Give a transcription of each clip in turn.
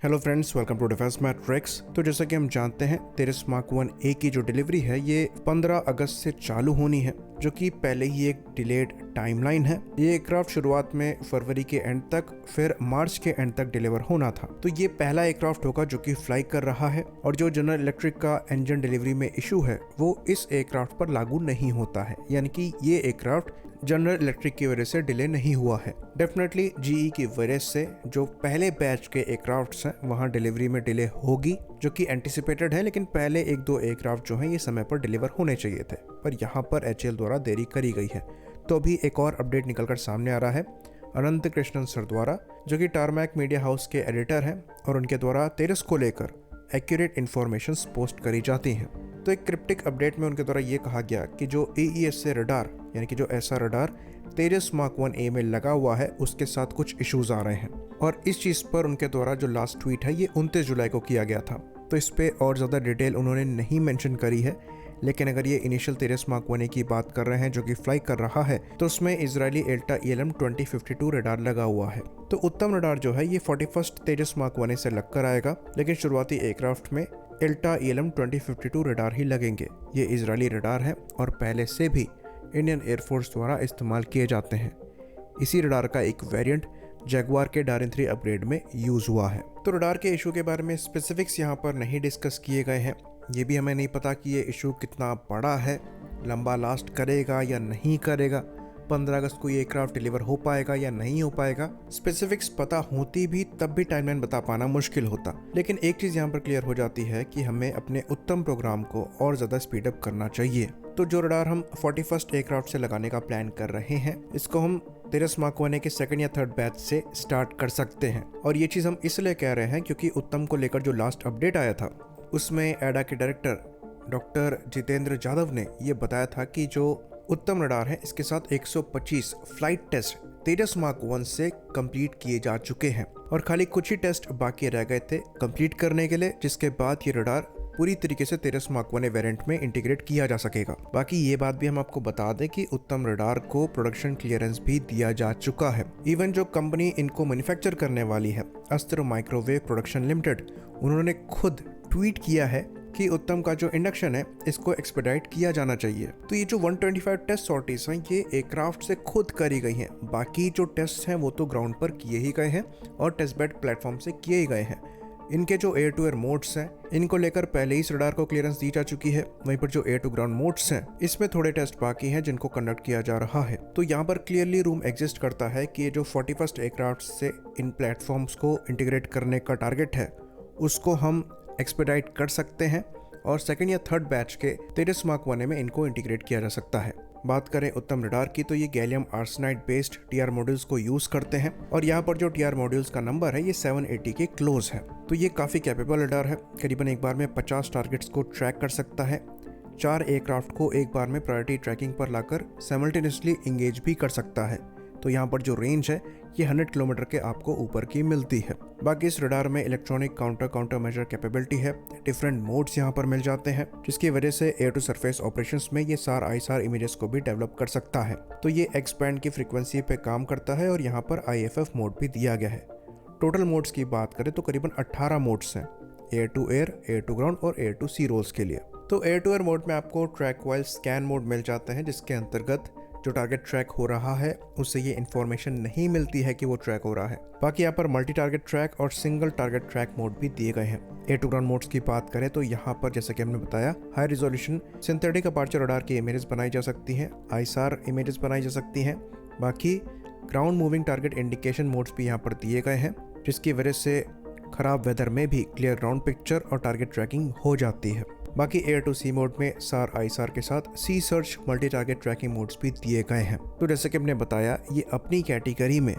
Hello friends, welcome to defence matrix. तो जैसा कि हम जानते हैं, तेजस मार्क 1A की जो डिलीवरी है ये 15 अगस्त से चालू होनी है, जो कि पहले ही एक डिलेड टाइमलाइन है। ये एयरक्राफ्ट शुरुआत में फरवरी के एंड तक, फिर मार्च के एंड तक डिलीवर होना था। तो ये पहला एयरक्राफ्ट होगा जो कि फ्लाई कर रहा है, और जो जनरल इलेक्ट्रिक का इंजन डिलीवरी में इशू है वो इस एयरक्राफ्ट पर लागू नहीं होता है, यानी कि ये एयरक्राफ्ट जनरल इलेक्ट्रिक की वजह से डिले नहीं हुआ है। डेफिनेटली जीई की वजह से जो पहले बैच के एयरक्राफ्ट्स हैं वहां डिलीवरी में डिले होगी, जो कि एंटिसिपेटेड है। लेकिन पहले एक दो एयरक्राफ्ट जो हैं ये समय पर डिलीवर होने चाहिए थे, पर यहाँ पर एचएएल द्वारा देरी करी गई है। तो अभी एक और अपडेट निकलकर सामने आ रहा है अनंत कृष्णन सर द्वारा, जो कि टारमैक मीडिया हाउस के एडिटर हैं, और उनके द्वारा तेजस को लेकर एक्यूरेट इन्फॉर्मेशन पोस्ट करी जाती हैं। तो एक क्रिप्टिक अपडेट में उनके द्वारा ये कहा गया कि जो AES से रडार, यानी कि जो ऐसा रडार तेजस मार्क 1A में लगा हुआ है, उसके साथ कुछ इश्यूज आ रहे हैं। और इस चीज़ पर उनके द्वारा जो लास्ट ट्वीट है ये 29 जुलाई को किया गया था। तो इस पे और ज़्यादा डिटेल उन्होंने नहीं मेंशन करी है, लेकिन अगर ये इनिशियल तेजस मार्क 1A की बात कर रहे हैं जो कि फ्लाई कर रहा है, तो उसमें इजरायली एल्टा ELM 2052 रडार लगा हुआ है। तो उत्तम रडार जो है ये 41st तेजस मार्क 1A से लगकर आएगा, लेकिन शुरुआती एयरक्राफ्ट में एल्टा ELM 2052 रडार ही लगेंगे। ये इजरायली रडार है और पहले से भी इंडियन एयरफोर्स द्वारा इस्तेमाल किए जाते हैं। इसी रडार का एक वेरिएंट जगुआर के डारिन 3 अपग्रेड में यूज हुआ है। तो रडार के इशू के बारे में स्पेसिफिक्स यहाँ पर नहीं डिस्कस किए गए हैं। ये भी हमें नहीं पता कि ये इशू कितना बड़ा है, लंबा लास्ट करेगा या नहीं करेगा, 15 अगस्त को ये एयरक्राफ्ट डिलीवर हो पाएगा या नहीं हो पाएगा। स्पेसिफिक्स पता होती भी तब भी टाइमलाइन बता पाना मुश्किल होता। लेकिन एक चीज यहाँ पर क्लियर हो जाती है कि हमें अपने उत्तम प्रोग्राम को और ज्यादा स्पीडअप करना चाहिए। तो जो रडार हम 41st एयरक्राफ्ट से लगाने का प्लान कर रहे हैं, इसको हम तेजस मार्क 1A के सेकंड या थर्ड बैच से स्टार्ट कर सकते हैं। और ये चीज हम इसलिए कह रहे हैं क्योंकि उत्तम को लेकर जो लास्ट अपडेट आया था उसमें एडा के डायरेक्टर डॉक्टर जितेंद्र जाधव ने ये बताया था कि जो उत्तम रडार है इसके साथ 125 फ्लाइट टेस्ट तेजस मार्क 1 से कंप्लीट किए जा चुके हैं, और खाली कुछ ही टेस्ट बाकी रह गए थे कंप्लीट करने के लिए, जिसके बाद ये रडार पूरी तरीके से तेजस मार्क 1A वेरिएंट में इंटीग्रेट किया जा सकेगा। बाकी ये बात भी हम आपको बता दें कि उत्तम रडार को प्रोडक्शन क्लियरेंस भी दिया जा चुका है। इवन जो कंपनी इनको मैन्युफैक्चर करने वाली है, अस्त्र माइक्रोवेव प्रोडक्शन लिमिटेड, उन्होंने खुद ट्वीट किया है कि उत्तम का जो इंडक्शन है इसको एक्सपेडाइट किया जाना चाहिए। तो ये जो 125 टेस्ट सॉर्टीज हैं ये एयरक्राफ्ट से खुद करी गई हैं। बाकी जो टेस्ट हैं वो तो ग्राउंड पर किए ही गए हैं और टेस्ट बेड प्लेटफॉर्म से किए ही गए हैं। इनके जो एयर टू एयर मोड्स हैं इनको लेकर पहले ही इस रडार को क्लियरेंस दी जा चुकी है। वहीं पर जो एयर टू ग्राउंड मोड्स हैं इसमें थोड़े टेस्ट बाकी हैं जिनको कंडक्ट किया जा रहा है। तो यहाँ पर क्लियरली रूम एग्जिस्ट करता है कि ये जो 41st एयरक्राफ्ट से इन प्लेटफॉर्म्स को इंटीग्रेट करने का टारगेट है उसको हम एक्सपेडाइट कर सकते हैं, और सेकंड या थर्ड बैच के तेजस मार्क 1A में इनको इंटीग्रेट किया जा सकता है। बात करें उत्तम रडार की, तो ये gallium arsenide based TR modules को यूज करते हैं, और यहाँ पर जो TR मॉड्यूल्स का नंबर है ये 780 के क्लोज है। तो ये काफी कैपेबल रडार है, करीबन एक बार में 50 टारगेट्स को ट्रैक कर सकता है। 4 एयरक्राफ्ट को एक बार में प्रायोरिटी ट्रैकिंग पर लाकर साइमल्टेनियसली इंगेज भी कर सकता है। तो यहाँ पर जो रेंज है ये 100 किलोमीटर के आपको ऊपर की मिलती है। बाकी इस रडार में इलेक्ट्रॉनिक काउंटर मेजर कैपेबिलिटी है, डिफरेंट मोड्स यहाँ पर मिल जाते हैं, जिसकी वजह से एयर टू सरफेस ऑपरेशंस में ये SAR ISAR इमेजेस को भी डेवलप कर सकता है। तो ये एक्स बैंड की फ्रीक्वेंसी पे काम करता है, और यहाँ पर IFF मोड भी दिया गया है। टोटल मोड्स की बात करें तो करीबन 18 मोड्स हैं, air to air, air to ground और एयर टू सी रोल्स के लिए। तो एयर टू एयर मोड में आपको ट्रैक वाइल स्कैन मोड मिल जाते हैं, जिसके अंतर्गत जो टारगेट ट्रैक हो रहा है उससे ये इन्फॉर्मेशन नहीं मिलती है कि वो ट्रैक हो रहा है। बाकी यहाँ पर मल्टी टारगेट ट्रैक और सिंगल टारगेट ट्रैक मोड भी दिए गए हैं। एयर टू ग्राउंड मोड्स की बात करें तो यहाँ पर जैसे कि हमने बताया high resolution synthetic aperture radar की इमेजेस बनाई जा सकती हैं, ISAR इमेजेस बनाई जा सकती हैं। बाकी ground moving target indication modes भी यहाँ पर दिए गए हैं, जिसकी वजह से खराब वेदर में भी क्लियर ग्राउंड पिक्चर और टारगेट ट्रैकिंग हो जाती है। बाकी एयर टू सी मोड में SAR ISAR के साथ sea search multi target tracking modes भी दिए गए हैं। तो जैसे कि हमने बताया ये अपनी कैटेगरी में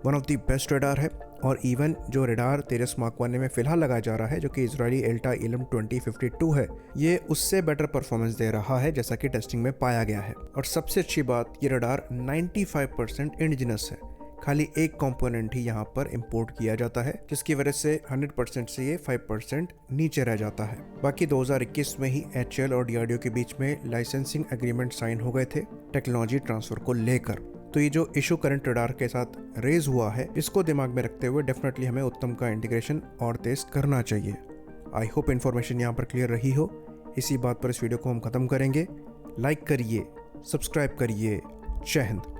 one of the best radar है, और इवन जो रडार तेजस मार्क 1A में फिलहाल लगाया जा रहा है जो कि इजरायली एल्टा ELM 2052 है, ये उससे बेटर परफॉर्मेंस दे रहा है जैसा कि टेस्टिंग में पाया गया है। और सबसे अच्छी बात, ये रडार 95% इंडिजिनस है, खाली एक कंपोनेंट ही यहाँ पर इंपोर्ट किया जाता है, जिसकी वजह से 100% से ये 5% नीचे रह जाता है। बाकी 2021 में ही HAL और DRDO के बीच में लाइसेंसिंग एग्रीमेंट साइन हो गए थे टेक्नोलॉजी ट्रांसफर को लेकर। तो तो ये जो इशू करंट रडार के साथ रेज हुआ है, इसको दिमाग में रखते हुए डेफिनेटली हमें उत्तम का इंटीग्रेशन और तेज करना चाहिए। आई होप इन्फॉर्मेशन यहाँ पर क्लियर रही हो। इसी बात पर इस वीडियो को हम खत्म करेंगे। लाइक करिए, सब्सक्राइब करिए। जय हिंद।